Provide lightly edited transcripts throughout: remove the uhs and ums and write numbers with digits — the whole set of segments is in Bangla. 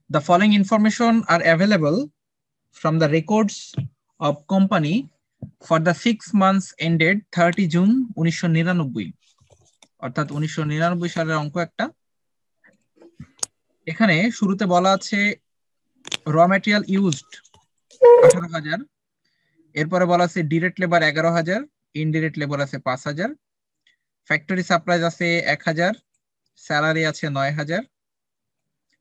The following information are available from the records of company for the 6 months ended 30 June 1999, অর্থাৎ 1999 সালের অঙ্ক একটা। এখানে শুরুতে বলা আছে র ম্যাটেরিয়াল ইউজড 18,000, এরপরে বলা আছে ডিরেক্ট লেবার 11,000, ইনডিরেক্ট লেবার আছে 5,000, ফ্যাক্টরি সাপ্লাইজ আছে 1,000, স্যালারি আছে 9,000,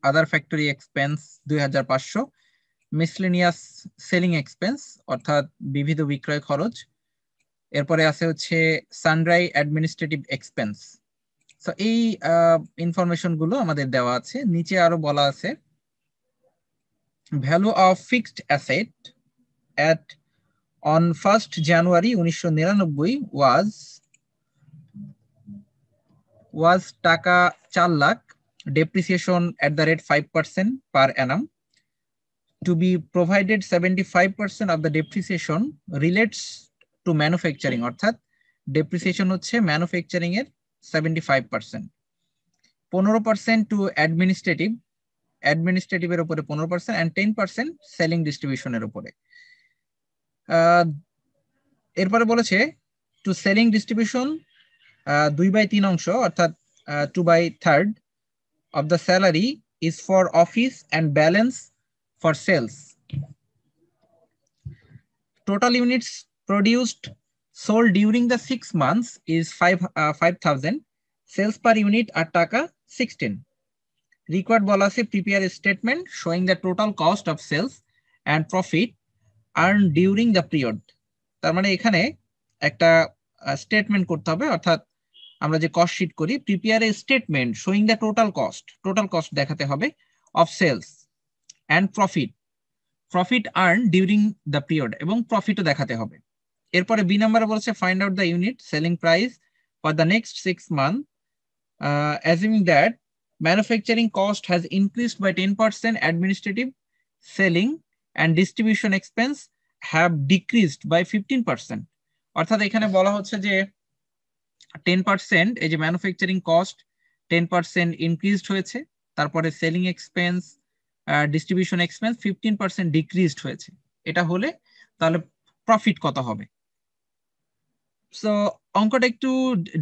other factory expense 2,500, miscellaneous selling expense অর্থাৎ বিবিধ বিক্রয় খরচ, এরপরে আছে হচ্ছে সানড্রাই অ্যাডমিনিস্ট্রেটিভ এক্সপেন্স। সো এই ইনফরমেশন গুলো আমাদের দেওয়া আছে। নিচে আরো বলা আছে value of fixed asset at on 1st January 1999 was টাকা 4 lakh, depreciation at the rate 5% per annum. To be provided 75% of the depreciation relates to manufacturing, অর্থাৎ depreciation হচ্ছে ম্যানুফ্যাকচারিং এর 75%, 15% to administrative এর উপরে 15% and 10% selling distribution এর উপরে। এরপরে বলেছে টু সেলিং ডিস্ট্রিবিউশন 2/3 অংশ অর্থাৎ 2/3 of the salary is for office and balance for sales. Total units produced sold during the 6 months is 5,000. Sales per unit are টাকা 16. Required বলা আছে prepare a statement showing the total cost of sales and profit earned during the period. তার মানে এখানে একটা স্টেটমেন্ট করতে হবে, অর্থাৎ আমরা যে কস্ট শিট করি prepare a statement showing the total cost দেখাতে হবে of sales and profit earn during the period, এবং প্রফিটও দেখাতে হবে। এরপরে বি নাম্বারে বলছে find out the unit selling price for the next 6 month assuming that manufacturing cost has increased by 10%, administrative, selling and distribution expense have decreased by 15%। অর্থাৎ এখানে বলা হচ্ছে যে 10% এই যে ম্যানুফ্যাকচারিং কস্ট 10% ইনক্রিজড হয়েছে, তারপরে selling expense, distribution expense 15% decreased হয়েছে। এটা হলে তাহলে প্রফিট কত হবে? সো অঙ্কটা একটু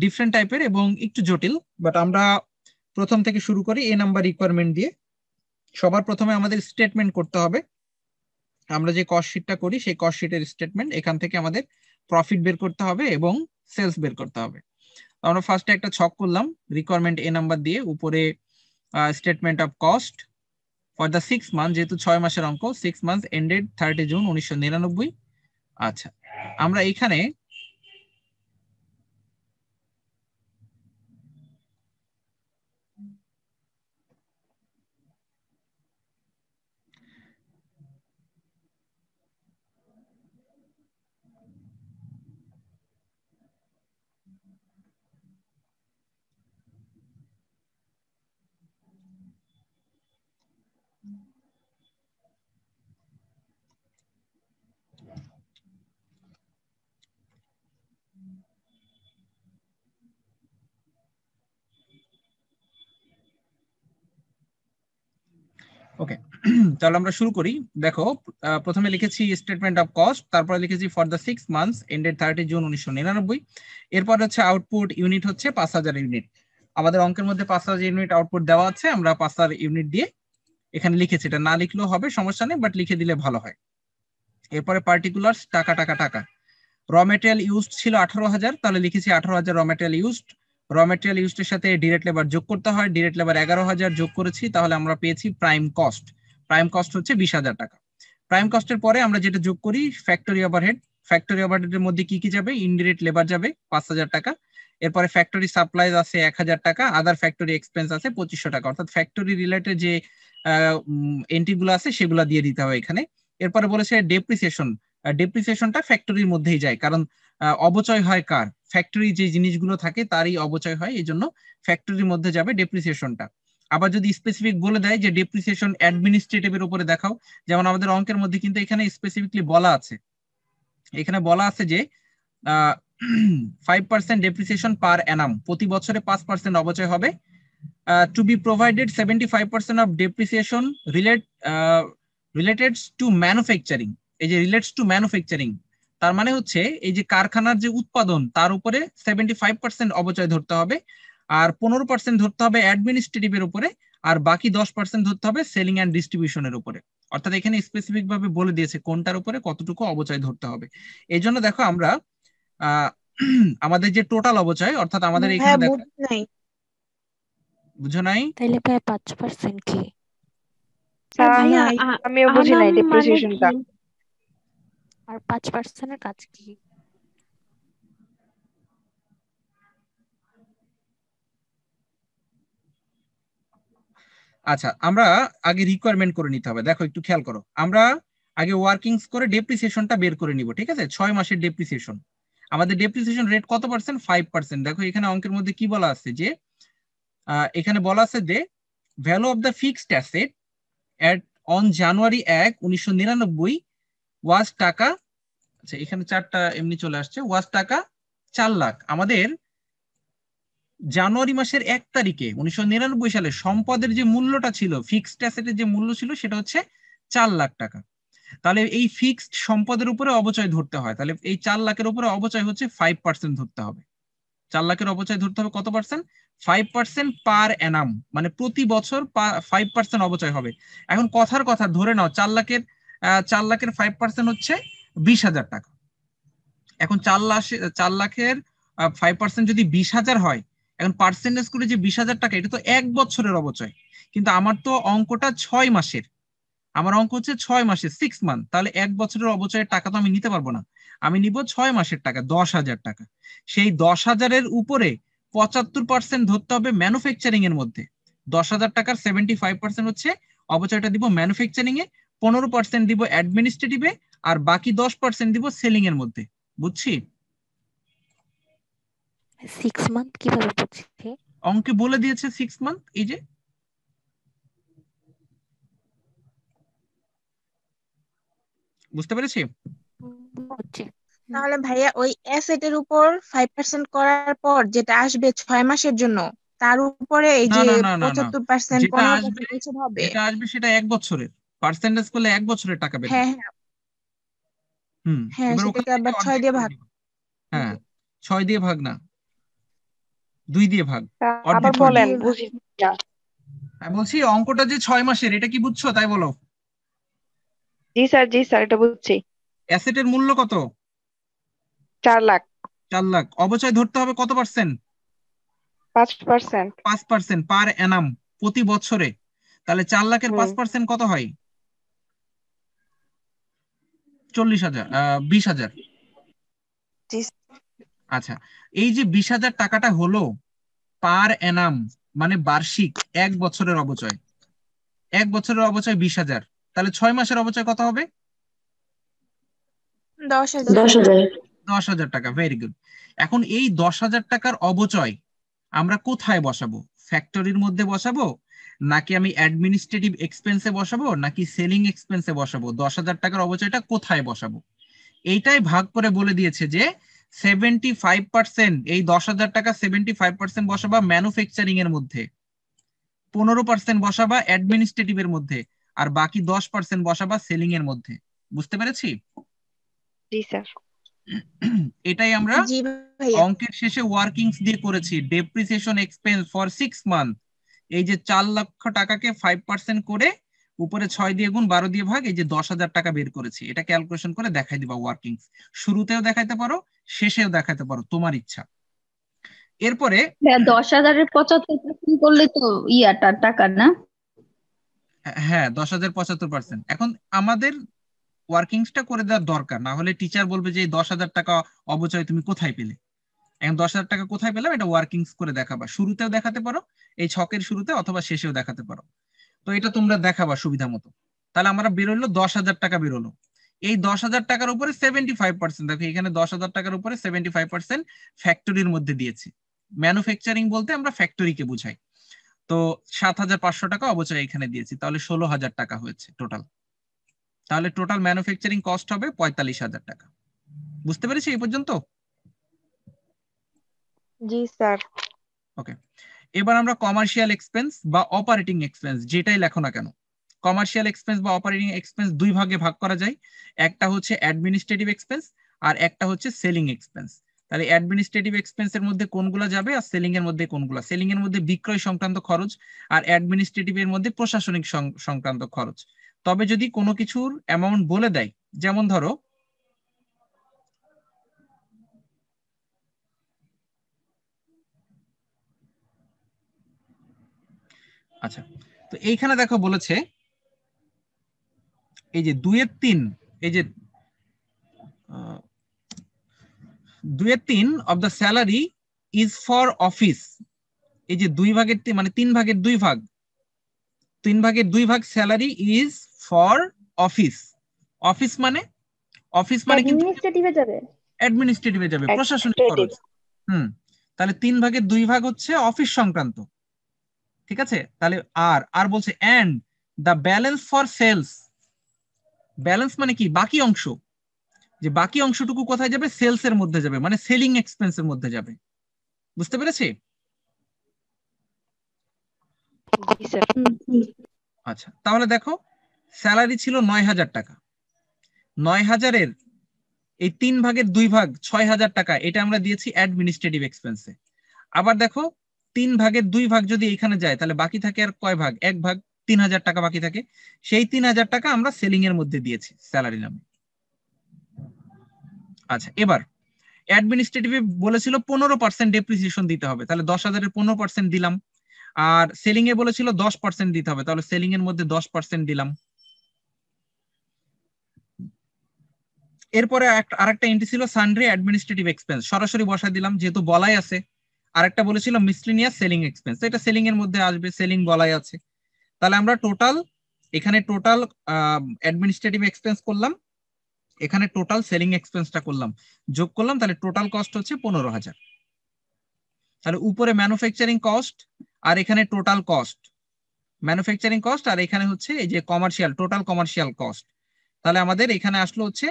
ডিফারেন্ট টাইপের এবং একটু জটিল, বাট আমরা প্রথম থেকে শুরু করি এ নাম্বার রিকোয়ারমেন্ট দিয়ে। সবার প্রথমে আমাদের স্টেটমেন্ট করতে হবে। আমরা যে কস্ট শিটটা করি সেই কস্ট শিটের স্টেটমেন্ট, এখান থেকে আমাদের প্রফিট বের করতে হবে এবং সেলস বের করতে হবে। আমরা ফার্স্টে একটা ছক করলাম রিকোয়ারমেন্ট এ নাম্বার দিয়ে, উপরে statement of cost for the 6 month, যেহেতু 6 মাসের অঙ্ক, 6 মান্থ এন্ডেড 30 জুন 1999। আচ্ছা, আমরা এখানে ওকে, তাহলে আমরা শুরু করি। দেখো, প্রথমে লিখেছি স্টেটমেন্ট অফ কস্ট, তারপরে লিখেছি for the 6 months ended 30 June 1999। এরপর হচ্ছে আউটপুট ইউনিট হচ্ছে 5,000 ইউনিট। আমাদের অঙ্কের মধ্যে 5,000 ইউনিট আউটপুট দেওয়া আছে, আমরা 5,000 ইউনিট দিয়ে এখানে লিখেছি। এটা না লিখলেও হবে, সমস্যা নেই, বাট লিখে দিলে ভালো হয়। এরপরে পার্টিকুলার্স টাকা টাকা টাকা। র মেটেরিয়াল ইউজড ছিল 18,000, তাহলে লিখেছি 18,000 raw material used. Raw material ইউজডের সাথে ডিরেক্ট লেবার যোগ করতে হয়, ডিরেক্ট লেবার 11,000 যোগ করেছি, তাহলে আমরা পেয়েছি প্রাইম কস্ট। প্রাইম কস্ট হচ্ছে 20,000 টাকা। প্রাইম কস্টের পরে আমরা যেটা যোগ করি ফ্যাক্টরি ওভারহেড। ফ্যাক্টরি ওভারহেডের মধ্যে কি কি যাবে? ইনডিরেক্ট লেবার যাবে 5,000 টাকা, এরপরে ফ্যাক্টরি সাপ্লাইজ আছে 1,000 টাকা, আদার ফ্যাক্টরি এক্সপেন্স আছে 2,500 টাকা। অর্থাৎ ফ্যাক্টরি রিলেটেড যে এন্ট্রি গুলো আছে সেগুলো দিয়ে দিতে হবে এখানে। এরপরে বলেছে ডেপ্রিসিয়েশনটা ফ্যাক্টরির মধ্যেই যায়, কারণ অবচয় হয় কার? ফ্যাক্টরি যে জিনিসগুলো থাকে তারই অবচয় হয়, এই জন্য ফ্যাক্টরির মধ্যে যাবে ডেপ্রিসিয়েশনটা। আবার যদি স্পেসিফিক বলে দেয় যে ডেপ্রিসিয়েশন অ্যাডমিনিস্ট্রেটিভ এর উপরে দেখাও, যেমন আমাদের অঙ্কের মধ্যে কিন্তু এখানে স্পেসিফিকলি বলা আছে, এখানে বলা আছে যে 5% ডেপ্রিসিয়েশন পার অ্যানাম, প্রতি বছরে 5% অবচয় হবে to be provided 75% of depreciation related to manufacturing. এই যে relates to manufacturing তার মানে হচ্ছে এই যে কারখানার যে উৎপাদন তার উপরে 75% অবচয় ধরতে হবে, আর 15% ধরতে হবে অ্যাডমিনিস্ট্রেটিভ এর উপরে, আর বাকি 10% ধরতে হবে সেলিং এন্ড ডিস্ট্রিবিউশনের উপরে। অর্থাৎ এখানে স্পেসিফিক ভাবে বলে দিয়েছে কোনটার উপরে কতটুকু অবচয় ধরতে হবে। এই জন্য দেখো আমরা আমাদের যে টোটাল অবচয় অর্থাৎ আমাদের এখানে দেখো, বুঝো নাই? তাহলে ভাই 5% কি? স্যার ভাইয়া আমিও বুঝি নাই আনাম মানে ডেপ্রিসিয়েশনটা। কি? আর 5% এর কাজ কি? আচ্ছা, আমরা আগে রিকোয়ারমেন্ট করে নিতে হবে। দেখো একটু খেয়াল করো, আমরা আগে ওয়ার্কিংস করে ডেপ্রিসিয়েশনটা বের করে নিব, ঠিক আছে? 6 মাসের ডেপ্রিসিয়েশন, আমাদের ডেপ্রিসিয়েশন রেট কত পার্সেন্ট? 5%। দেখো এখানে অঙ্কের মধ্যে কি বলা আছে যে এখানে বলা আছে যে value of the fixed asset at on January 1, 1999 ওয়াজ টাকা, আচ্ছা এখানে চারটা এমনি চলে আসছে, ওয়াজ টাকা 4 লাখ। আমাদের জানুয়ারি মাসের 1 তারিখে 1999 সালে সম্পদের যে মূল্যটা ছিল, ফিক্সড অ্যাসেটের যে মূল্য ছিল সেটা হচ্ছে 4 লাখ টাকা। তাহলে এই ফিক্সড সম্পদের উপরে অবচয় ধরতে হয়, তাহলে এই 4 লাখের উপরে অবচয় হচ্ছে 5% ধরতে হবে। 4 লাখের অবচয় ধরতে হবে কত পার্সেন্ট? 5% পার অ্যানাম, মানে প্রতি বছর 5% অবচয় হবে। এখন কথার কথা ধরে নাও 4 লাখের 5% হচ্ছে 20,000 টাকা। এখন 4 লাখের 5% যদি 20,000 হয়, এখন পার্সেন্টেজ করে যে 20,000 টাকা, এটা তো 1 বছরের অবচয়, কিন্তু আমার তো অঙ্কটা 6 মাসের, আমার অঙ্ক হচ্ছে 6 মাসের 6 মান্থ, তাহলে 1 বছরের অবচয়ের টাকা তো আমি নিতে পারবো না, আমি নিব 6 মাসের টাকা 10,000 টাকা। সেই 10,000-এর উপরে 75% ধরতে হবে ম্যানুফ্যাকচারিং এর মধ্যে। 10,000 টাকার 75% হচ্ছে অবচয়টা দিব ম্যানুফ্যাকচারিং এ, 15% দিব অ্যাডমিনিস্ট্রেটিভে, আর বাকি 10% দিব সেলিং এর মধ্যে। বুঝছি? 6 মান্থ কিভাবে বুঝছি? অঙ্কে বলে দিয়েছে 6 মান্থ, এই যে বুঝতে পেরেছি? বুঝছি। তাহলে ভাইয়া ওই অ্যাসেটের উপর 5% করার পর যেটা আসবে 6 মাসের জন্য, তার উপরে এই না যে না না না না, 75% যেটা আসবে 15% এসব হবে। যেটা আসবে সেটা 1 বছরের, পার্সেন্টেজ করলে 1 বছরের টাকা বের হ্যাঁ হবে। হ্যাঁ হুম, হ্যাঁ, এবার ওখান সেটাকে থেকে আবার 6 অর্ধেক দিয়ে করে ভাগ। নিব। হ্যাঁ, 6 দিয়ে ভাগ না, 2 দিয়ে ভাগ, আবার অর্ধেক করে বলেন, নিব। বুঝি না। আমি বলছি অঙ্কটা যে 6 মাসের, এটা কি বুঝছো তাই বলো। জি স্যার এটা বুঝছি। অ্যাসেটের মূল্য কত? 4 লাখ। 4 লাখ। অবচয় ধরতে হবে কত পার্সেন্ট? 5%। 5% পার অ্যানাম, প্রতি বছরে। তাহলে 4 লাখের 5% কত হয়? 40,000, 20,000। জি আচ্ছা, এই যে 20,000 টাকাটা হলো পার অ্যানাম, মানে বার্ষিক 1 বছরের অবচয়। 1 বছরের অবচয় 20,000, তাহলে 6 মাসের অবচয় কত হবে? 10,000। 10,000। 10,000 টাকা। Very good. এখন এই 10,000 টাকার অবচয় আমরা কোথায় বসাবো? ফ্যাক্টরির মধ্যে বসাবো, নাকি আমি অ্যাডমিনিস্ট্রেটিভ এক্সপেন্সে বসাবো, নাকি সেলিং এক্সপেন্সে বসাবো? 10,000 টাকার অবচয়টা কোথায় বসাবো এইটাই ভাগ করে বলে দিয়েছে যে 75%, এই 10,000 টাকা 75% বসাবা ম্যানুফ্যাকচারিং এর মধ্যে, 15% বসাবা অ্যাডমিনিস্ট্রেটিভ এর মধ্যে, আর বাকি 10% বসাবা সেলিং এর মধ্যে। বুঝতে পেরেছি? স্যার। এটাই আমরা জি ভাইয়া। অঙ্কের শেষে ওয়ার্কিংস দিয়ে করেছি। ডেপ্রিসিয়েশন এক্সপেন্স ফর 6 মান্থ, এই যে 4 লক্ষ টাকাকে 5% করে উপরে 6 দিয়ে গুণ 12 দিয়ে ভাগ, এই যে 10,000 টাকা বের করেছি। এটা ক্যালকুলেশন করে দেখাই দিবা ওয়ার্কিংস, শুরুতেও দেখাইতে পারো শেষেও দেখাইতে পারো, তোমার ইচ্ছা। এরপরে 10,000-এর 75% করলে তো টাকা না? হ্যাঁ, 10,075%। এখন আমাদের ওয়ার্কিংসটা করে দেওয়ার দরকার, না হলে টিচার বলবে যে এই 10,000 টাকা অবচয় তুমি কোথায় পেলে। এখন 10,000 টাকা কোথায় পেলাম এটা ওয়ার্কিংস করে দেখাবা, শুরুতেও দেখাতে পারো, এই ছকের শুরুতে অথবা শেষেও দেখাতে পারো। তো এটা তোমরা দেখাবা সুবিধা মতো। তাহলে আমরা বেরোলো 10,000 টাকা বেরোলো। এই 10,000 টাকার উপরে 75%, দেখো এখানে 10,000 টাকার উপরে 75% ফ্যাক্টরির মধ্যে দিয়েছি। ম্যানুফ্যাকচারিং বলতে আমরা ফ্যাক্টরিকে বুঝাই। তো 7,500 টাকা অবচয় এখানে দিয়েছি, তাহলে 16,000 টাকা হয়েছে টোটাল। তাহলে টোটাল ম্যানুফ্যাকচারিং কস্ট হবে 45,000 টাকা। বুঝতে পেরেছি এই পর্যন্ত? জি স্যার। ওকে। এবার আমরা কমার্শিয়াল এক্সপেন্স বা অপারেটিং এক্সপেন্স যেটাই লেখো না কেন, কমার্শিয়াল এক্সপেন্স বা অপারেটিং এক্সপেন্স দুই ভাগে ভাগ করা যায়। একটা হচ্ছে অ্যাডমিনিস্ট্রেটিভ এক্সপেন্স আর একটা হচ্ছে সেলিং এক্সপেন্স। তাহলে অ্যাডমিনিস্ট্রেটিভ এক্সপেন্সের মধ্যে কোনগুলো যাবে আর সেলিং এর মধ্যে কোনগুলো? সেলিং এর মধ্যে বিক্রয় সংক্রান্ত খরচ আর অ্যাডমিনিস্ট্রেটিভ এর মধ্যে প্রশাসনিক সংক্রান্ত খরচ। তবে যদি কোনো কিছুর অ্যামাউন্ট বলে দেয়, যেমন ধরো আচ্ছা, তো এইখানে দেখো বলেছে এই যে 2/3, এই যে 2/3 of the salary is for office. এই যে 2/3 মানে 3/2 ভাগ, 3/2 salary is for office. Office মানে কিন্তু অ্যাডমিনিস্ট্রেটিভে যাবে। অ্যাডমিনিস্ট্রেটিভে যাবে, প্রশাসনিক খরচ। তাহলে 3/2 হচ্ছে অফিস সংক্রান্ত, ঠিক আছে? তাহলে আর বলছে and the balance for sales. Balance মানে কি? বাকি অংশ। যে বাকি অংশটুকু কোথায় যাবে? সেলস এর মধ্যে যাবে, মানে সেলিং এক্সপেন্সের মধ্যে যাবে। বুঝতে পেরেছি? জি স্যার। আচ্ছা, তাহলে দেখো স্যালারি ছিল 9,000 টাকা। 9,000-এর এই 3/2 6,000 টাকা, এটা আমরা দিয়েছি অ্যাডমিনিস্ট্রেটিভ এক্সপেন্সে। আবার দেখো 3/2 যদি এখানে যায় তাহলে বাকি থাকে আর কয় ভাগ? 1 ভাগ, 3,000 টাকা বাকি থাকে। সেই 3,000 টাকা আমরা সেলিং এর মধ্যে দিয়েছি স্যালারি নামে। আচ্ছা, এবার অ্যাডমিনিস্ট্রেটিভে বলেছিল 15% ডেপ্রিসিয়েশন দিতে হবে, তাহলে 10,000-এর 15% দিলাম। আর সেলিং এ বলেছিল 10% দিতে হবে, তাহলে সেলিং এর মধ্যে 10% দিলাম। এরপরে আরেকটা এন্ট্রি ছিল সানড্রি অ্যাডমিনিস্ট্রেটিভ এক্সপেন্স, সরাসরি বসায় দিলাম যেহেতু বলাই আছে। আরেকটা বলেছিল মিসলিনিয়াস সেলিং এক্সপেন্স, এটা সেলিং এর মধ্যে আসবে, সেলিং বলাই আছে। তাহলে আমরা এখানে টোটাল অ্যাডমিনিস্ট্রেটিভ এক্সপেন্স করলাম, এখানে টোটাল সেলিং এক্সপেন্সটা করলাম, যোগ করলাম, তাহলে টোটাল কস্ট হচ্ছে 15,000। তাহলে উপরে ম্যানুফ্যাকচারিং কস্ট আর এখানে টোটাল কস্ট, ম্যানুফ্যাকচারিং কস্ট আর এখানে হচ্ছে এই যে কমার্শিয়াল, টোটাল কমার্শিয়াল কস্ট। তাহলে আমাদের এখানে আসলো হচ্ছে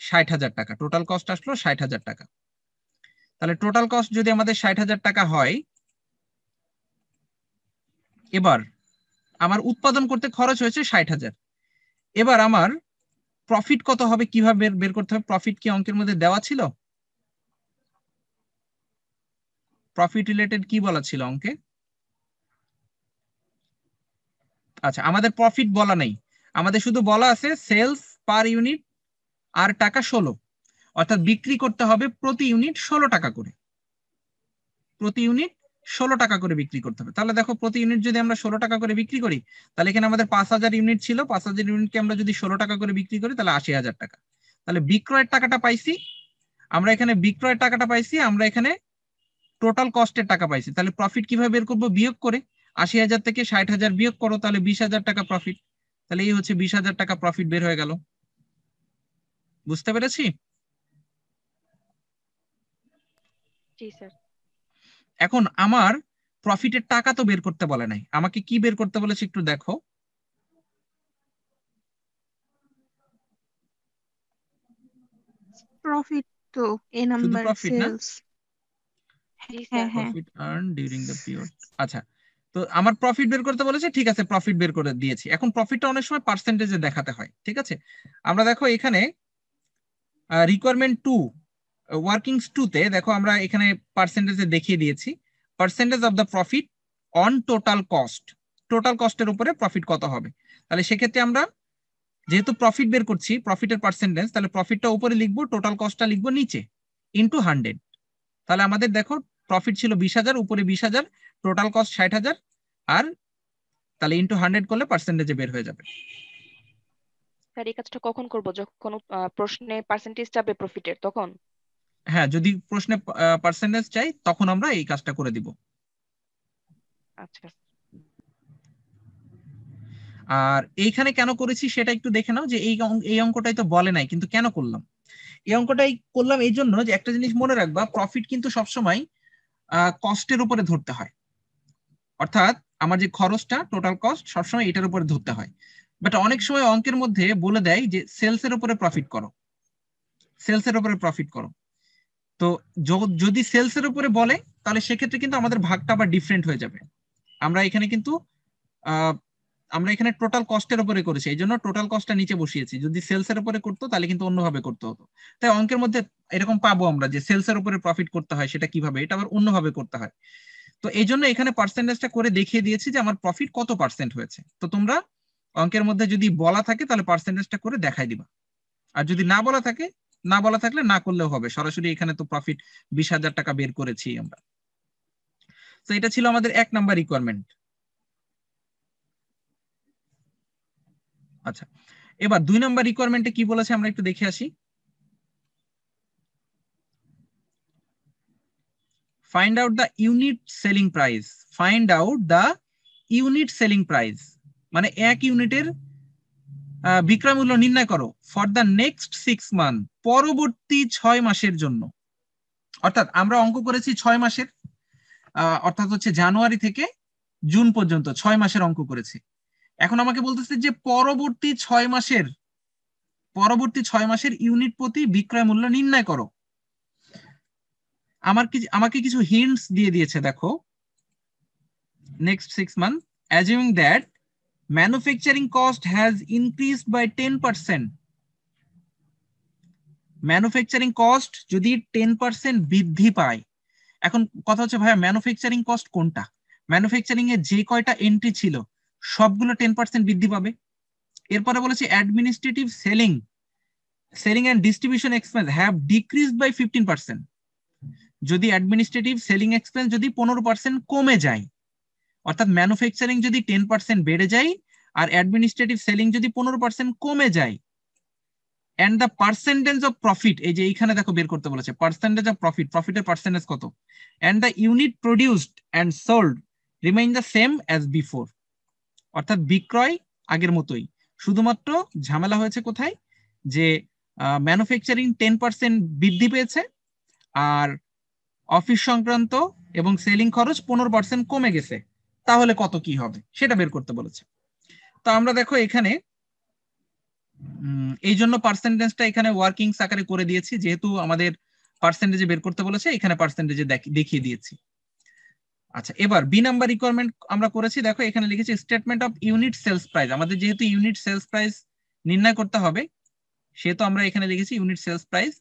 60,000 টাকা, টোটাল কস্ট আসলো 60,000 টাকা। তাহলে টোটাল কস্ট যদি আমাদের 60,000 টাকা হয়, এবার আমার উৎপাদন করতে খরচ হয়েছে 60,000। এবার আমার প্রফিট কত হবে, কিভাবে বের করতে হবে? প্রফিট কি অঙ্কের মধ্যে দেওয়া ছিল? প্রফিট রিলেটেড কি বলা ছিল অঙ্কে? আচ্ছা, আমাদের প্রফিট বলা নেই, আমাদের শুধু বলা আছে সেলস পার ইউনিট আর টাকা 16, অর্থাৎ বিক্রি করতে হবে প্রতি ইউনিট 16 টাকা করে, প্রতি ইউনিট 16 টাকা করে বিক্রি করতে হবে। তাহলে দেখো প্রতি ইউনিট যদি আমরা 16 টাকা করে বিক্রি করি, তাহলে এখানে আমাদের 5,000 ইউনিট ছিল, 5,000 ইউনিটকে আমরা যদি 16 টাকা করে বিক্রি করি তাহলে 80,000 টাকা। তাহলে বিক্রয়ের টাকাটা পাইছি আমরা, এখানে বিক্রয়ের টাকাটা পাইছি আমরা, এখানে টোটাল কস্টের টাকা পাইছি। তাহলে প্রফিট কিভাবে বের করবো? বিয়োগ করে 80,000 থেকে 60,000 বিয়োগ করো, তাহলে 20,000 টাকা প্রফিট। তাহলে এই হচ্ছে 20,000 টাকা প্রফিট বের হয়ে গেল। বুঝতে পেরেছি? জি স্যার। এখন আমার প্রফিটের টাকা তো বের করতে বলে নাই, আমাকে কি বের করতে বলেছে একটু দেখো। প্রফিট তো এ শুধু নাম্বার প্রফিট না, সেলস। জি হ্যাঁ স্যার। হ্যাঁ profit earn during the period. আচ্ছা, তো আমার প্রফিট বের করতে বলেছে, ঠিক আছে প্রফিট বের করে দিয়েছি। এখন প্রফিটটা অনেক সময় পার্সেন্টেজে দেখাতে হয়, ঠিক আছে? আমরা দেখো এখানে রিকোয়ারমেন্ট 2 ওয়ার্কিংস 2 তে দেখো আমরা এখানে পার্সেন্টেজে দেখিয়ে দিয়েছি percentage of the profit on total cost, total কস্টের উপরে প্রফিট কত হবে। তাহলে সেক্ষেত্রে আমরা যেহেতু প্রফিট বের করছি, প্রফিটের পার্সেন্টেজ, তাহলে প্রফিটটা উপরে লিখবো, টোটাল কস্টটা লিখবো নিচে, ইনটু 100। তাহলে আমাদের দেখো প্রফিট ছিল 20,000, উপরে 20,000, টোটাল কস্ট 60,000, আর তাহলে ইনটু 100 করলে পার্সেন্টেজে বের হয়ে যাবে। স্যার এই কাজটা কখন করব? যখন প্রশ্নে পার্সেন্টেজ যাবে প্রফিটের তখন? হ্যাঁ, যদি প্রশ্নে পার্সেন্টেজ চাই তখন আমরা এই কাজটা করে দিব। আচ্ছা। আর এইখানে কেন করেছি সেটা একটু দেখে নাও, যে এই অঙ্কটাই তো বলে নাই, কিন্তু কেন করলাম এই অঙ্কটাই করলাম এই জন্য যে একটা জিনিস মনে রাখবা, প্রফিট কিন্তু সবসময় কস্টের উপরে ধরতে হয়, অর্থাৎ আমার যে খরচটা টোটাল কস্ট সবসময় এটার উপরে ধরতে হয়। বাট অনেক সময় অঙ্কের মধ্যে বলে দেয় যে সেলস এর উপরে প্রফিট করো, সেলস এর উপরে প্রফিট করো। তো যদি সেলস এর উপরে বলে তাহলে সেক্ষেত্রে কিন্তু আমাদের ভাগটা আবার ডিফারেন্ট হয়ে যাবে। আমরা এখানে কিন্তু টোটাল কস্টের উপরে করেছি, এই জন্য টোটাল কস্টটা নিচে বসিয়েছি। যদি সেলস এর উপরে করতো তাহলে কিন্তু অন্যভাবে করতে হতো। তাই অঙ্কের মধ্যে এরকম পাবো আমরা যে সেলস এর উপরে প্রফিট করতে হয়, সেটা কিভাবে, এটা আবার অন্যভাবে করতে হয়। তো এই জন্য এখানে পার্সেন্টেজটা করে দেখিয়ে দিয়েছি যে আমার প্রফিট কত পার্সেন্ট হয়েছে। তো তোমরা অঙ্কের মধ্যে যদি বলা থাকে তাহলে পার্সেন্টেজটা করে দেখাই দিবা, আর যদি না বলা থাকলে না করলেও হবে। সরাসরি এখানে তো প্রফিট 20,000 টাকা বের করেছি আমরা। তো এটা ছিল আমাদের 1 নাম্বার রিকোয়ারমেন্ট। আচ্ছা, এবার 2 নাম্বার রিকোয়ারমেন্টে কি বলেছে আমরা একটু দেখে আসি। Find out the unit selling price. Find out the unit selling price মানে 1 ইউনিটের বিক্রয় মূল্য নির্ণয় করো ফর দ্য নেক্সট 6 মান্থ, পরবর্তী 6 মাসের জন্য। অর্থাৎ আমরা অঙ্ক করেছি 6 মাসের, অর্থাৎ হচ্ছে জানুয়ারি থেকে জুন পর্যন্ত 6 মাসের অঙ্ক করেছি। এখন আমাকে বলতেছে যে পরবর্তী 6 মাসের ইউনিট প্রতি বিক্রয় মূল্য নির্ণয় করো। আমাকে কিছু হিন্টস দিয়ে দিয়েছে, দেখো। Next 6 month, assuming that manufacturing cost has increased by 10%. Manufacturing cost যদি 10% বৃদ্ধি পায়। এখন কথা হচ্ছে ভাইয়া ম্যানুফ্যাকচারিং কস্ট কোনটা? ম্যানুফ্যাকচারিং এর যে কয়টা এন্ট্রি ছিল সবগুলো 10% বৃদ্ধি পাবে। এরপরে বলেছে administrative selling and distribution expense have decreased by 15%। যদি অ্যাডমিনিস্ট্রেটিভ সেলিং এক্সপেন্স যদি 15% কমে যায়, অর্থাৎ ম্যানুফ্যাকচারিং যদি 10% বেড়ে যায় আর অ্যাডমিনিস্ট্রেটিভ সেলিং যদি 15% কমে যায়, and the percentage of profit, এই যে এইখানে দেখো বের করতে বলেছে পার্সেন্টেজ অফ প্রফিট, প্রফিটের পার্সেন্টেজ কত, and the unit produced and sold remain the same as before. অর্থাৎ বিক্রয় আগের মতোই, শুধুমাত্র ঝামেলা হয়েছে কোথায়, যে ম্যানুফ্যাকচারিং 10% বৃদ্ধি পেয়েছে আর অফিস সংক্রান্ত এবং সেলিং খরচ 15% কমে গেছে। তাহলে কত কি হবে সেটা বের করতে বলেছে। তো আমরা দেখো এখানে এই জন্য পার্সেন্টেজটা এখানে ওয়ার্কিং আকারে করে দিয়েছি, যেহেতু আমাদের পার্সেন্টেজে বের করতে বলেছে, এখানে পার্সেন্টেজে দেখিয়ে দিয়েছি। আচ্ছা, এবার বি নাম্বার রিকোয়ারমেন্ট আমরা করেছি, দেখো এখানে লিখেছি statement of unit sales price. আমাদের যেহেতু ইউনিট সেলস প্রাইস নির্ণয় করতে হবে সেহেতু আমরা এখানে লিখেছি ইউনিট সেলস প্রাইস।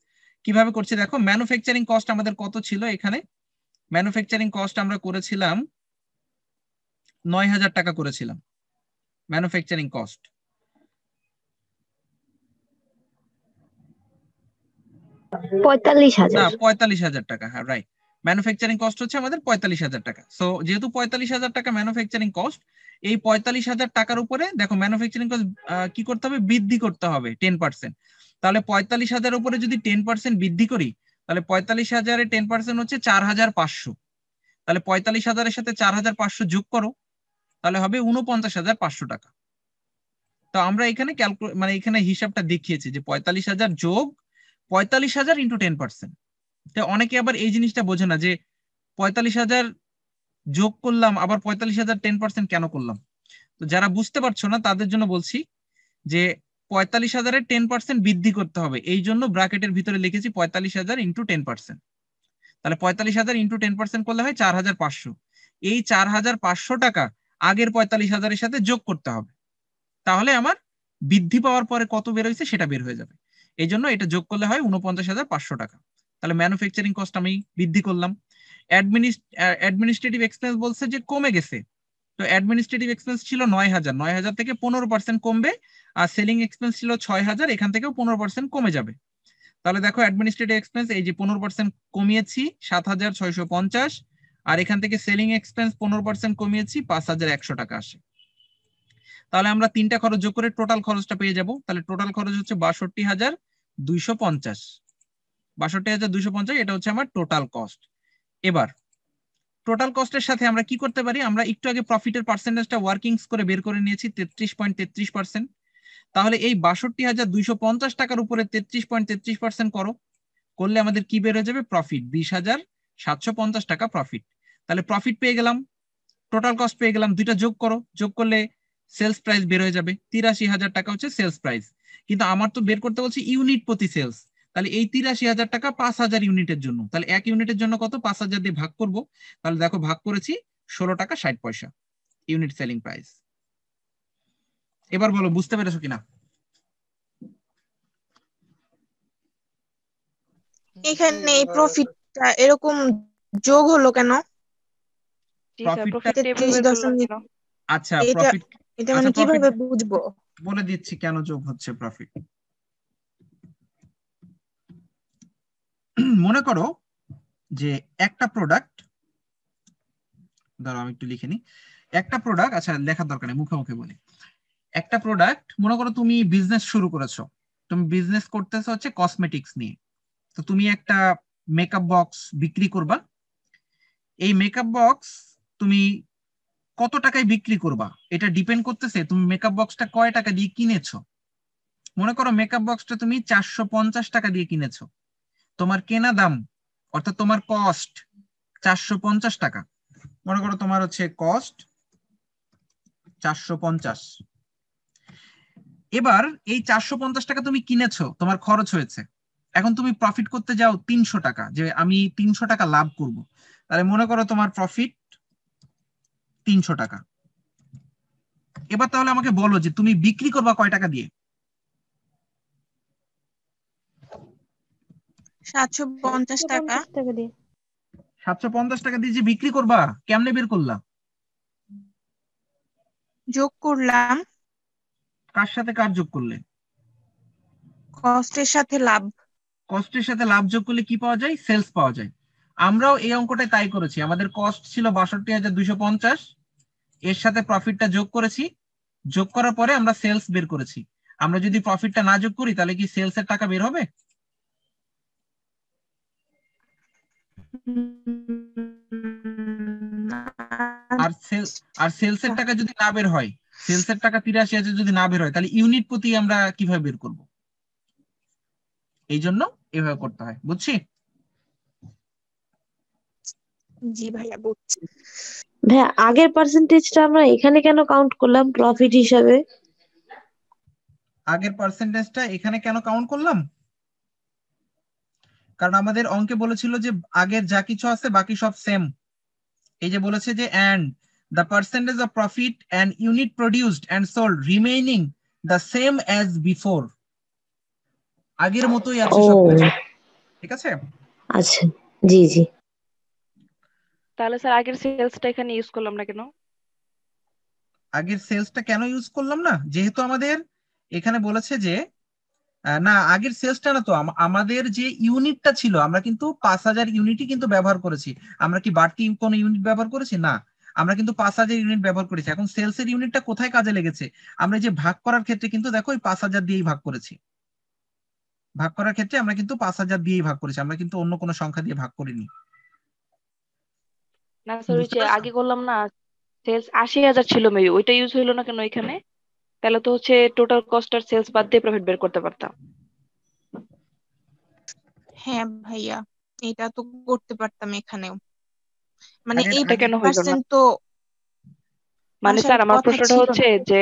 কিভাবে করছি দেখো, ম্যানুফ্যাকচারিং কস্ট আমাদের কত ছিল, এখানে ম্যানুফ্যাকচারিং কস্ট আমরা করেছিলাম 9,000 টাকা করেছিলাম ম্যানুফ্যাকচারিং কস্ট। না, 45,000 টাকা, হ্যাঁ রাইট। ম্যানুফ্যাকচারিং কস্ট হচ্ছে আমাদের 45,000 টাকা। সো যেহেতু 45,000 টাকা ম্যানুফ্যাকচারিং কস্ট, এই 45,000 টাকার উপরে দেখো ম্যানুফ্যাকচারিং কস্ট কি করতে হবে, বৃদ্ধি করতে হবে 10%। তাহলে 45,000 উপরে যদি 10% বৃদ্ধি করি, তাহলে 45,000 এর 10% হচ্ছে 4,500। তাহলে 45,000 এর সাথে 4,500 যোগ করো, তাহলে হবে 49,500 টাকা। তো আমরা এখানে মানে এখানে হিসাবটা দেখিয়েছি যে 45,000 যোগ 45,000 ইন্টু 10%। অনেকে আবার এই জিনিসটা বোঝে না যে 45,000 যোগ করলাম আবার 45,000 10% কেন করলাম। তো যারা বুঝতে পারছো না তাদের জন্য বলছি যে 45,000 এর 10% বৃদ্ধি করতে হবে, এই জন্য ব্র্যাকেটের ভিতরে লিখেছি 45,000 ইন্টু 10%। তাহলে 45,000 ইন্টু 10% করলে হয় 4,500। এই 4,500 টাকা আগের 45,000 এর সাথে যোগ করতে হবে, তাহলে আমার বৃদ্ধি পাওয়ার পরে কত বের হয়েছে সেটা বের হয়ে যাবে। এই জন্য এটা যোগ করলে হয় 49,500 টাকা। তাহলে ম্যানুফ্যাকচারিং কস্ট আমি বৃদ্ধি করলাম। অ্যাডমিনিস্ট্রেটিভ এক্সপেন্স বলছে যে কমে গেছে, তো অ্যাডমিনিস্ট্রেটিভ এক্সপেন্স ছিল 9,000 থেকে 15% কমবে, আর সেলিং এক্সপেন্স ছিল 6,000, এখান থেকেও 15% কমে যাবে। তাহলে দেখো অ্যাডমিনিস্ট্রেটিভ এক্সপেন্স এই যে 15% কমিয়েছি 7,650, আর এখান থেকে সেলিং এক্সপেন্স 15% কমিয়েছি 5,100 টাকা আসে। তাহলে আমরা তিনটা খরচ যোগ করে টোটাল খরচটা পেয়ে যাব। তাহলে টোটাল খরচ হচ্ছে 62,250। 62,250 এটা হচ্ছে আমার টোটাল কস্ট। এবার টোটাল কস্টের সাথে আমরা কি করতে পারি, আমরা একটু আগে প্রফিটের পার্সেন্টেজটা ওয়ার্কিংস করে বের করে নিয়েছি 33.33%। তাহলে এই 62,250 টাকার উপরে 33.33% করলে আমাদের কি বের হয়ে যাবে, প্রফিট 20,750 টাকা প্রফিট। তাহলে প্রফিট পেয়ে গেলাম, টোটাল কস্ট পেয়ে গেলাম, দুইটা যোগ করো, যোগ করলে সেলস প্রাইস বের হয়ে যাবে 83,000 টাকা হচ্ছে সেলস প্রাইস। কিন্তু আমার তো বের করতে বলছি ইউনিট প্রতি সেলস, তাহলে এই 83,000 টাকা 5,000 ইউনিটের জন্য, তাহলে 1 ইউনিটের জন্য কত, 5,000 দিয়ে ভাগ করব, তাহলে দেখো ভাগ করেছি 16 টাকা 60 পয়সা ইউনিট সেলিং প্রাইস। এবার বলো বুঝতে পেরেছো কিনা? এখানে এই প্রফিটটা এরকম যোগ হলো কেন? জি স্যার, প্রফিটটা প্রফিট টেবিল বের করলাম কেন? আচ্ছা এটা প্রফিট, এটা আচ্ছা মানে প্রফিট কিভাবে বুঝবো? বলে দিচ্ছি কেন যোগ হচ্ছে প্রফিট। মনে করো যে একটা প্রোডাক্ট, ধরো আমি একটু লিখে নিই, একটা প্রোডাক্ট, আচ্ছা লেখার দরকার নেই, মুখে মুখে বলি। একটা প্রোডাক্ট, মনে করো তুমি বিজনেস শুরু করেছো, তুমি বিজনেস করতেছো হচ্ছে কসমেটিক্স নিয়ে, তো তুমি একটা মেকআপ বক্স বিক্রি করবা। এই মেকআপ বক্স তুমি কত টাকায় বিক্রি করবা এটা ডিপেন্ড করতেছে তুমি মেকআপ বক্সটা কয় টাকা দিয়ে কিনেছো। মনে করো মেকআপ বক্সটা তুমি 450 টাকা দিয়ে কিনেছো, তোমার কেনা দাম অর্থাৎ তোমার কস্ট 450 টাকা। মনে করো তোমার হচ্ছে কস্ট 450। এবার এই 450 টাকা তুমি কিনেছো, তোমার খরচ হয়েছে, এখন তুমি প্রফিট করতে যাও 300 টাকা, যে আমি 300 টাকা লাভ করব, তাহলে মনে করো তোমার প্রফিট 300 টাকা। এবার তাহলে আমাকে বলো যে তুমি বিক্রি করবা কয় টাকা দিয়ে? 750 টাকা। 750 টাকা দিয়ে যে বিক্রি করবা, কেমনে বের করলা? যোগ করলাম কার সাথে কার যোগ করলে? কষ্টের সাথে লাভ। কস্টের সাথে লাভ যোগ করলে কি পাওয়া যায়? সেলস পাওয়া যায়। আমরাও এই অঙ্কটাই তাই করেছি, আমাদের কস্ট ছিল 62,250, এর সাথে প্রফিটটা যোগ করেছি, যোগ করার পরে আমরা সেলস বের করেছি। আমরা যদি প্রফিটটা না যোগ করি তাহলে কি সেলস এর টাকা বের হবে? আর সেলস এর টাকা যদি না বের হয়, সেলস এর টাকা 83,000 যদি না বের হয়, তাহলে ইউনিট প্রতি আমরা কিভাবে বের করব? এই জন্য এভাবে করতে হয়, বুঝছি? জি ভাইয়া বুঝছি। ভাইয়া আগের পার্সেন্টেজটা আমরা এখানে কেন কাউন্ট করলাম প্রফিট হিসাবে? আগের পার্সেন্টেজটা এখানে কেন কাউন্ট করলাম? কারণ আমাদের অঙ্কে বলেছিল যে আগের যা কিছু আছে বাকি সব সেম। এই যে বলেছে যে and the percentage of profit and unit produced and sold remaining the same as before, আগের মতোই আছে ও সবকিছু, ঠিক আছে? আচ্ছা, জি জি। তাহলে স্যার আগের সেলসটা এখানে ইউজ করলাম না কেন? আগের সেলসটা কেন ইউজ করলাম না, যেহেতু আমাদের এখানে বলেছে যে না আগের সেলসটা না তো, আমাদের যে ইউনিটটা ছিল আমরা কিন্তু 5,000 ইউনিটই কিন্তু ব্যবহার করেছি। আমরা কি বাড়তি কোনো ইউনিট ব্যবহার করেছি? না, আমরা কিন্তু 5,000 ইউনিট ব্যবহার করেছি। এখন সেলস এর ইউনিটটা কোথায় কাজে লেগেছে? আমরা যে ভাগ করার ক্ষেত্রে কিন্তু দেখো ওই 5,000 দিয়েই ভাগ করেছি। ভাগ করার ক্ষেত্রে আমরা কিন্তু 5,000 দিয়েই ভাগ করেছি, আমরা কিন্তু অন্য কোনো সংখ্যা দিয়ে ভাগ করিনি। না স্যার, ওই বুঝতে যে পারছো? আগে করলাম না, সেলস 80,000 ছিল মেবি, ওইটা ইউজ হইলো না কেন এখানে? তাহলে তো হচ্ছে টোটাল কস্ট আর সেলস বাদ দিয়ে প্রফিট বের করতে পারতাম। হ্যাঁ ভাইয়া, এটা তো করতে পারতাম এখানেও, মানে আগের এই এটা কেন হইলো না? পার্সেন্ট তো মানে আসার স্যার আমার কথা প্রশ্নটা ছিল হচ্ছে না। যে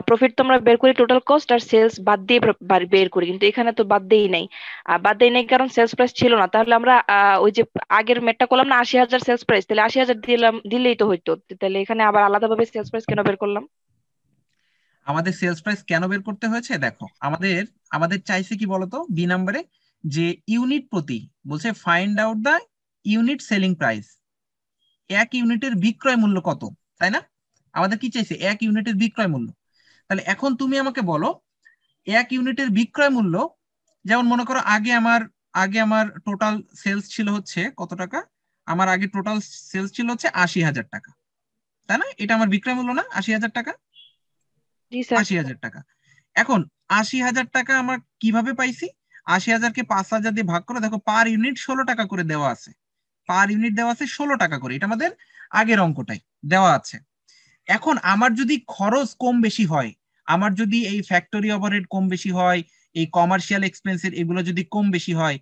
প্রফিট তো আমরা বের করি টোটাল কস্ট আর সেলস বাদ দিয়ে বের করি, কিন্তু এখানে তো বাদ দেই নাই। বাদ দেই নাই কারণ সেলস প্রাইস ছিল না। তাহলে আমরা ওই যে আগের মেটটা করলাম না 80,000 সেলস প্রাইস, তাহলে 80,000 দিলেই তো হইতো। তাহলে এখানে আবার আলাদাভাবে সেলস প্রাইস কেন বের করলাম? আমাদের সেলস প্রাইস কেন বের করতে হয়েছে দেখো, আমাদের আমাদের চাইছে কি বলতো, বি নম্বরে যে ইউনিট প্রতি বলছে find out the unit selling price, এক ইউনিটের বিক্রয় মূল্য কত, তাই না? আমাদের কি চাইছে? এক ইউনিটের বিক্রয় মূল্য। তাহলে এখন তুমি আমাকে বলো এক ইউনিটের বিক্রয় মূল্য, যেমন মনে করো আগে আমার টোটাল সেলস ছিল হচ্ছে কত টাকা, আমার আগে টোটাল সেলস ছিল হচ্ছে 80,000 টাকা, তাই না? এটা আমার বিক্রয় মূল্য না 80,000 টাকা? জি স্যার। 80,000 টাকা। এখন 80,000 টাকা আমার কিভাবে পাইছি? 80,000 কে 5,000 দিয়ে ভাগ করে দেখো পার ইউনিট 16 টাকা করে দেওয়া আছে, পার ইউনিট দেওয়া আছে 16 টাকা করে, এটা আমাদের আগের অঙ্কটাই দেওয়া আছে। এখন আমার যদি খরচ কম বেশি হয়, আমার যদি এই ফ্যাক্টরি ওভারহেড কম বেশি হয়, এই কমার্শিয়াল এক্সপেন্সের এগুলো যদি কম বেশি হয়,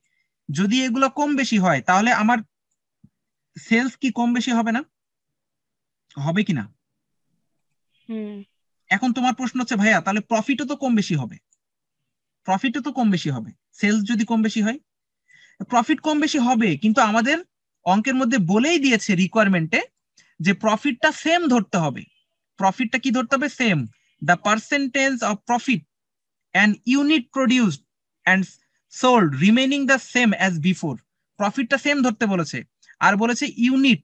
যদি এগুলো কম বেশি হয় তাহলে আমার সেলস কি কম বেশি হবে না? হবে কিনা? হুম। এখন তোমার প্রশ্ন হচ্ছে ভাইয়া তাহলে প্রফিটও তো কম বেশি হবে, প্রফিটও তো কম বেশি হবে সেলস যদি কম বেশি হয়। প্রফিট কম বেশি হবে, কিন্তু আমাদের অঙ্কের মধ্যে বলেই দিয়েছে রিকোয়ারমেন্টে যে প্রফিটটা সেম ধরতে হবে। প্রফিটটা কি ধরতে হবে? Same. The percentage of profit and unit produced and sold remaining the same as before. প্রফিটটা সেম ধরতে বলেছে, আর বলেছে ইউনিট,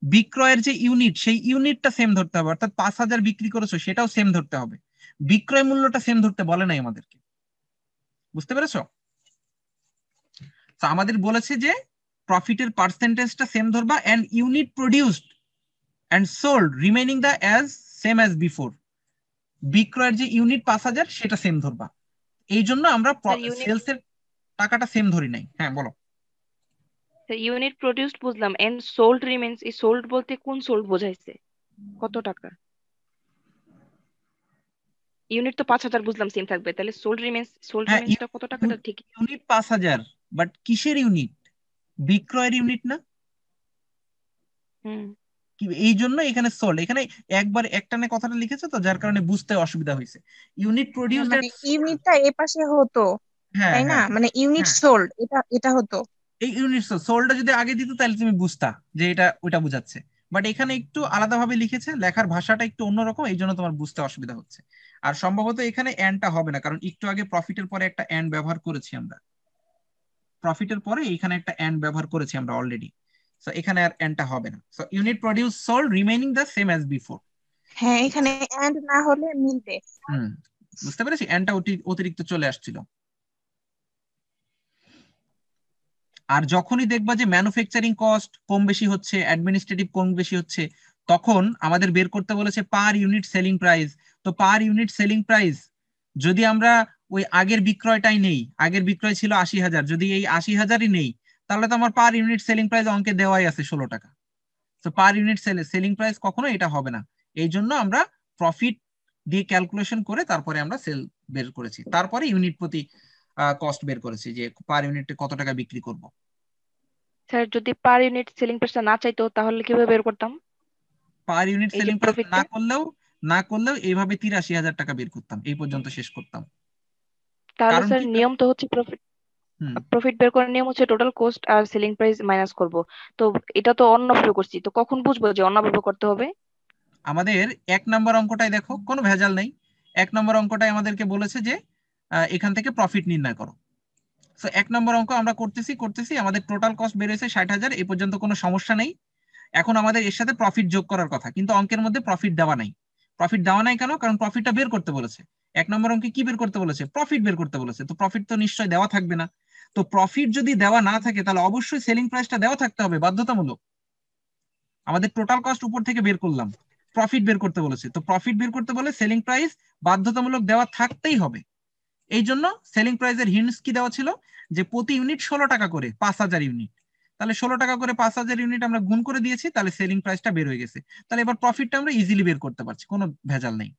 বিক্রয়ের যে ইউনিট সেই ইউনিটটা সেম ধরতে হবে, অর্থাৎ 5,000 বিক্রি করেছো সেটাও সেম ধরতে হবে, বিক্রয় মূল্যটা সেম ধরতে বলে নাই আমাদেরকে। বুঝতে পেরেছো? তো আমাদের বলেছে যে প্রফিটের পার্সেন্টেজটা সেম ধরবা, and unit produced and sold remaining the as same as before. বিক্রয়ের যে ইউনিট 5,000 সেটা সেম ধরবা। এই জন্য আমরা ইউনিট সেলস এর টাকাটা সেম ধরি নাই। হ্যাঁ বলো। ইউনিট প্রডিউসড বুঝলাম, এন্ড সোল্ড রিমেইনস, এই সোল্ড বলতে কোন সোল্ড বোঝাইছে? কত টাকা? ইউনিট তো 5,000 বুঝলাম সেম থাকবে, তাহলে সোল্ড হ্যাঁ রিমেইনসটা কত টাকাটা ঠিক? ইউনিট 5,000, বাট কিসের ইউনিট? বিক্রয়ের ইউনিট না? হুম। এই জন্য এখানে সোল্ড, এখানে একবার একটানে কথাটা লিখেছে তো যার কারণে বুঝতে অসুবিধা হয়েছে। ইউনিট প্রডিউসড মানে ইউনিটটা এ পাশে হতো, হ্যাঁ তাই না? হ্যাঁ মানে ইউনিট হ্যাঁ, সোল্ড এটা হতো। এই ইউনিট সোল্ডটা যদি আগে দিত তাহলে তুমি বুঝতা যে এটা ওইটা বোঝাচ্ছে, বাট এখানে একটু আলাদাভাবে লিখেছে, লেখার ভাষাটা একটু অন্যরকম, এই জন্য তোমার বুঝতে অসুবিধা হচ্ছে। আর সম্ভবত এখানে এন্ডটা হবে না, কারণ একটু আগে প্রফিটের পরে একটা এন্ড ব্যবহার করেছি আমরা, প্রফিটের পরে এখানে একটা এন্ড ব্যবহার করেছি আমরা অলরেডি, সো এখানে আর এন্ডটা হবে না। So unit produce sold remaining the same as before. হ্যাঁ, এখানে এন্ড না হলে মিলবে। বুঝতে পেরেছি, এন্ডটা অতিরিক্ত চলে আসছিল। আর যখনই দেখবা যে ম্যানুফ্যাকচারিং কস্ট কম বেশি হচ্ছে, অ্যাডমিনিস্ট্রেটিভ কম বেশি হচ্ছে, তখন আমাদের বের করতে বলেছে পার ইউনিট সেলিং প্রাইস। তো পার ইউনিট সেলিং প্রাইস যদি আমরা ওই আগের বিক্রয়টাই নেই, আগের বিক্রয় ছিল 80,000, যদি এই 80,000ই নেই তাহলে তো আমার পার ইউনিট সেলিং প্রাইস অঙ্কে দেওয়াই আছে 16 টাকা। তো পার ইউনিট সেলিং প্রাইস কখনো এটা হবে না, এই জন্য আমরা প্রফিট দিয়ে ক্যালকুলেশন করে তারপরে আমরা সেল বের করেছি, তারপরে ইউনিট প্রতি কস্ট বের করেছি যে পার ইউনিটে কত টাকা বিক্রি করব। স্যার যদি পার ইউনিট সেলিং প্রাইসটা না চাইতো তাহলে কিভাবে বের করতাম পার ইউনিট এই যে সেলিং প্রাইস প্রফিটটা? না করলেও এইভাবে 83,000 টাকা বের করতাম, এই পর্যন্ত শেষ করতাম। তাহলে কারণ স্যার কি নিয়ম তো হচ্ছে হুম প্রফিট বের করার নিয়ম হচ্ছে টোটাল কোস্ট আর সেলিং প্রাইস মাইনাস করব। তো এটা তো অন্যভাবে করছি, তো কখন বুঝবো যে অন্যভাবে করতে হবে? আমাদের 1 নম্বর অঙ্কটাই দেখো, কোনো ভেজাল নেই। 1 নম্বর অঙ্কটাই আমাদেরকে বলেছে যে এখান থেকে প্রফিট নির্ণয় করো। সো 1 নম্বর অঙ্ক আমরা করতেছি, আমাদের টোটাল কস্ট বেড়েছে 60,000, এই পর্যন্ত কোনো সমস্যা নেই। এখন আমাদের এর সাথে প্রফিট যোগ করার কথা, কিন্তু অঙ্কের মধ্যে প্রফিট দেওয়া নাই। প্রফিট দেওয়া নাই কেন? কারণ প্রফিটটা বের করতে বলেছে। 1 নম্বর অঙ্কে কি বের করতে বলেছে? প্রফিট বের করতে বলেছে, তো প্রফিট তো নিশ্চয় দেওয়া থাকবে না। তো প্রফিট যদি দেওয়া না থাকে তাহলে অবশ্যই সেলিং প্রাইসটা দেওয়া থাকতে হবে, বাধ্যতামূলক। আমাদের টোটাল কস্ট উপর থেকে বের করলাম, প্রফিট বের করতে বলেছে, তো প্রফিট বের করতে বলে সেলিং প্রাইস বাধ্যতামূলক দেওয়া থাকতেই হবে। এই জন্য সেলিং প্রাইসের হিন্টস কি দেওয়া ছিল যে প্রতি ইউনিট 16 টাকা করে 5,000 ইউনিট, তাহলে 16 টাকা করে 5,000 ইউনিট আমরা গুণ করে দিয়েছি, তাহলে সেলিং প্রাইসটা বের হয়ে গেছে। তাহলে এবার প্রফিটটা আমরা ইজিলি বের করতে পারছি, কোনো ভেজাল নেই।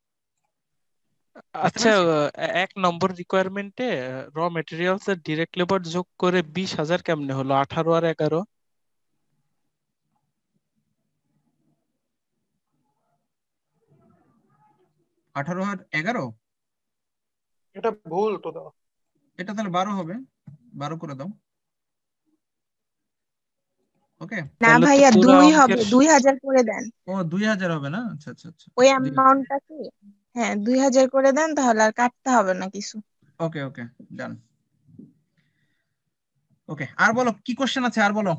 বুঝতে আচ্ছা, পেরেছি? 1 নম্বর রিকোয়ারমেন্টে র মেটেরিয়ালস এর ডিরেক্ট লেবার যোগ করে 20,000 কেমনে হলো? 18 আর 11। 18 আর 11, এটা ভুল তো দাও। এটা তাহলে 12 হবে, 12 করে দাও। ওকে, না তাহলে তো ভাইয়া, পুরো 2 হবে, অঙ্কের 2,000 করে দেন। ও 2,000 হবে না? আচ্ছা আচ্ছা আচ্ছা, ওই অ্যামাউন্টটাকে, হ্যাঁ 2,000 করে দেন, তাহলে আর কাটতে হবে না কিছু। ওকে ওকে ডান। ওকে, আর বলো কি কোশ্চেন আছে, আর বলো।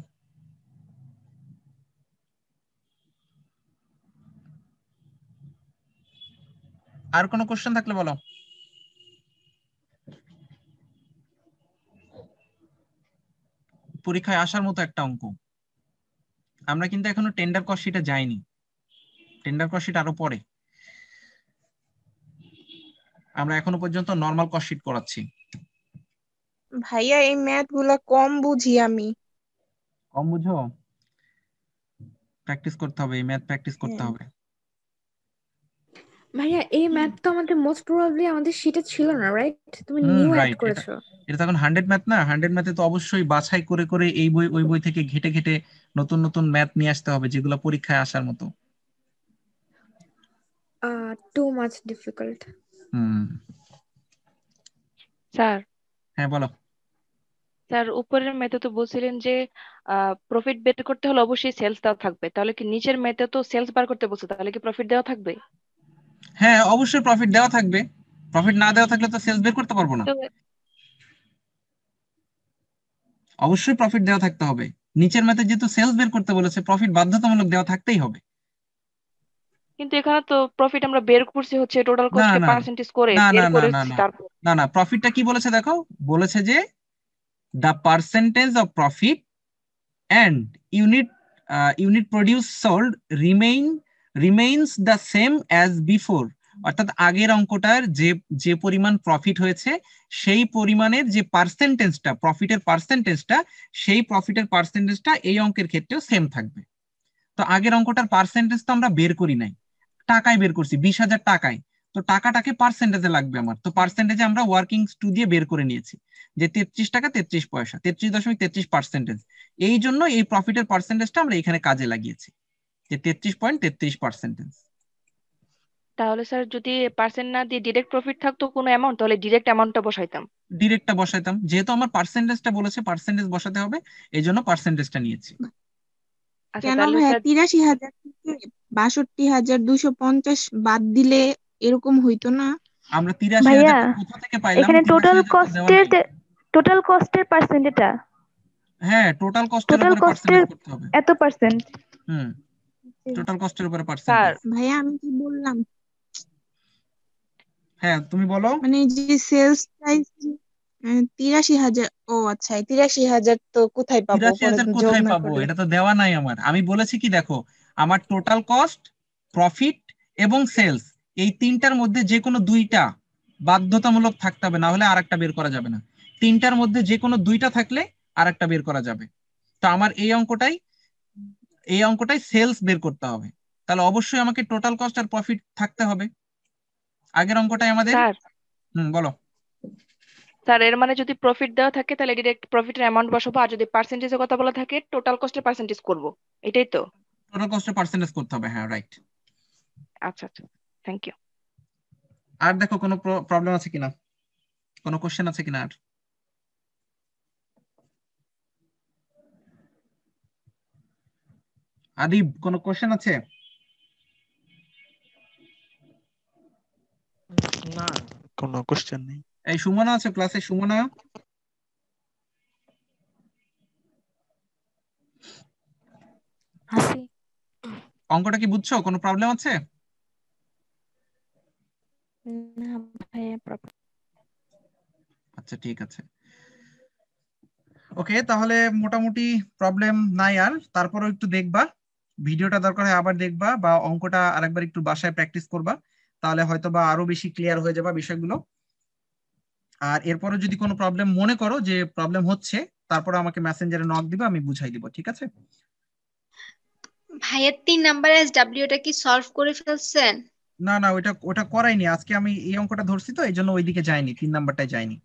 আর কোনো কোশ্চেন থাকলে বলো। পরীক্ষায় আসার মতো একটা অঙ্ক। আমরা কিন্তু এখনো টেন্ডার কস্ট শিটে যাইনি, টেন্ডার কস্ট শিট আরো পরে, আমরা এখনো পর্যন্ত নরমাল কস্ট শিট করাচ্ছি। ভাইয়া এই ম্যাথ গুলা কম বুঝি আমি। কম বুঝো? প্র্যাকটিস করতে হবে, এই ম্যাথ প্র্যাকটিস করতে হ্যাঁ। হবে। ভাইয়া এই ম্যাথ তো আমাদের মোস্ট প্রবাবলি আমাদের শীটে ছিল না, রাইট? তুমি নিউ অ্যাড রাইট, এটা করেছো। এটা তো এখন 100 ম্যাথ না, 100 ম্যাথে তো অবশ্যই বাছাই করে করে এই বই ওই বই থেকে ঘেটে ঘেটে নতুন নতুন ম্যাথ নিয়ে আসতে হবে যেগুলো পরীক্ষায় আসার মতো। Too much difficult. হুম স্যার হ্যাঁ বলো। স্যার উপরের ম্যাথে তো বলছিলেন যে প্রফিট বের করতে হলে অবশ্যই সেলস দেওয়া থাকবে, তাহলে কি নিচের ম্যাথে তো সেলস বার করতে বলছে, তাহলে কি প্রফিট দেওয়া থাকবে? হ্যাঁ অবশ্যই প্রফিট দেওয়া থাকবে, প্রফিট না দেওয়া থাকলে তো সেলস বের করতে পারবো না। তো অবশ্যই প্রফিট দেওয়া থাকতে হবে, নিচের ম্যাথে যেহেতু সেলস বের করতে বলেছে প্রফিট বাধ্যতামূলক দেওয়া থাকতেই হবে। কিন্তু এখানে তো প্রফিট আমরা বের করছি হচ্ছে টোটাল না কস্টকে না পার্সেন্টেজ করে না না বের না না করেছি না তারপর। না না প্রফিটটা কি বলেছে দেখো, বলেছে যে the percentage of profit and unit produce sold remains the same as before, অর্থাৎ আগের অঙ্কটার যে যে পরিমাণ প্রফিট হয়েছে সেই পরিমাণের যে পার্সেন্টেজটা, প্রফিটের পার্সেন্টেজটা, সেই প্রফিটের পার্সেন্টেজটা এই অঙ্কের ক্ষেত্রেও সেম থাকবে। তো আগের অঙ্কটার পার্সেন্টেজ তো আমরা বের করি নাই, টাকায় বের করছি 20,000 টাকায়। তো টাকাটাকে পার্সেন্টেজে লাগবে আমার, তো পার্সেন্টেজে আমরা ওয়ার্কিং টু দিয়ে বের করে নিয়েছি যে 33 টাকা 33 পয়সা, 33.33%। এই জন্য এই প্রফিটের পার্সেন্টেজটা আমরা এখানে কাজে লাগিয়েছি যে 33.33%। তাহলে স্যার যদি পার্সেন্ট না দিয়ে ডিরেক্ট প্রফিট থাকতো কোনো অ্যামাউন্ট, তাহলে ডিরেক্ট অ্যামাউন্টটা বসাইতাম। ডিরেক্টটা বসাইতাম, যেহেতু আমার পার্সেন্টেজটা বলেছে পার্সেন্টেজ বসাতে হবে, এই জন্য পার্সেন্টেজটা নিয়েছি। আচ্ছা কেন তাহলে ভাইয়া স্যার 83,000 থেকে 6250 বাদ দিলে এরকম হইতো না? আমরা ভাইয়া 83,000 কোথা থেকে পাইলাম? এখানে 83,000 তো দেওয়া নাই। টোটাল কস্টের পার্সেন্ট এটা, হ্যাঁ টোটাল কস্টের টোটাল উপরে কস্টের পার্সেন্টেজ করতে হবে। এত পার্সেন্ট। হুম, টোটাল কস্টের উপরে স্যার পার্সেন্টেজ। ভাইয়া আমি কি বললাম, হ্যাঁ তুমি বলো। মানে যে সেলস প্রাইস 83,000, ও আচ্ছা 83,000 তো কোথায় পাবো, পরে 83,000 যোগ কোথায় না পাবো? করলে? এটা তো দেওয়া নাই আমার। আমি বলেছি কি দেখো, আমার টোটাল কস্ট, প্রফিট এবং সেলস, এই তিনটার মধ্যে যে কোনো দুইটা বাধ্যতামূলক থাকতে হবে, না হলে আরেকটা বের করা যাবে না। তিনটার মধ্যে যে কোনো দুইটা থাকলে আরেকটা বের করা যাবে। তো আমার এই অঙ্কটাই সেলস বের করতে হবে, তাহলে অবশ্যই আমাকে টোটাল কস্ট আর প্রফিট থাকতে হবে। আগের অঙ্কটাই আমাদের। স্যার বলো। স্যার এর মানে যদি প্রফিট দেওয়া থাকে তাহলে ডিরেক্ট প্রফিটের অ্যামাউন্ট বসাবো, আর যদি পার্সেন্টেজের কথা বলা থাকে টোটাল কস্টের পার্সেন্টেজ করব, এটাই তো? টোটাল কস্টের পার্সেন্টেজ করতে হবে, হ্যাঁ রাইট। আচ্ছা আচ্ছা, থ্যাংক ইউ। আর দেখো কোনো প্রবলেম আছে কিনা, কোনো কোশ্চেন আছে কিনা আর? আদিব কোনো কোশ্চেন আছে? না, কোনো কোশ্চেন নেই। এই সুমনা আছে ক্লাসে? সুমনা, আছি। অঙ্কটা কি বুঝছো? কোনো প্রবলেম আছে? না ভাইয়া প্রবলেম। আচ্ছা ঠিক আছে, ওকে তাহলে মোটামুটি প্রবলেম নাই আর। তারপরেও একটু দেখবা ভিডিওটা, দরকার হয় আবার দেখবা, বা অঙ্কটা আরেকবার একটু বাসায় প্র্যাকটিস করবা, তাহলে হয়তো বা আরো বেশি ক্লিয়ার হয়ে যাবে বিষয়গুলো। আর এরপরে যদি কোনো প্রবলেম মনে করো যে প্রবলেম হচ্ছে, তারপরে আমাকে মেসেঞ্জারে নক দিবা, আমি বুঝাই দিব, ঠিক আছে? ভাইয়ের 3 নাম্বার SW টা কি সলভ করে ফেলছেন? না না, ওটা করাইনি আজকে, আমি এই অঙ্কটা ধরছি তো এই জন্য ওইদিকে যাইনি, 3 নাম্বারটাই যাইনি,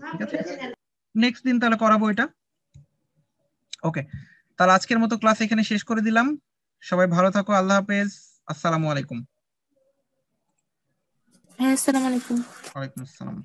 ঠিক আছে? নেক্সট দিন তাহলে করাবো এটা। ওকে, তাহলে আজকের মতো ক্লাস এখানে শেষ করে দিলাম। সবাই ভালো থাকো, আল্লাহ হাফেজ, আসসালামু আলাইকুম। হ্যাঁ, আসসালামু আলাইকুম। ওয়ালাইকুম আসসালাম।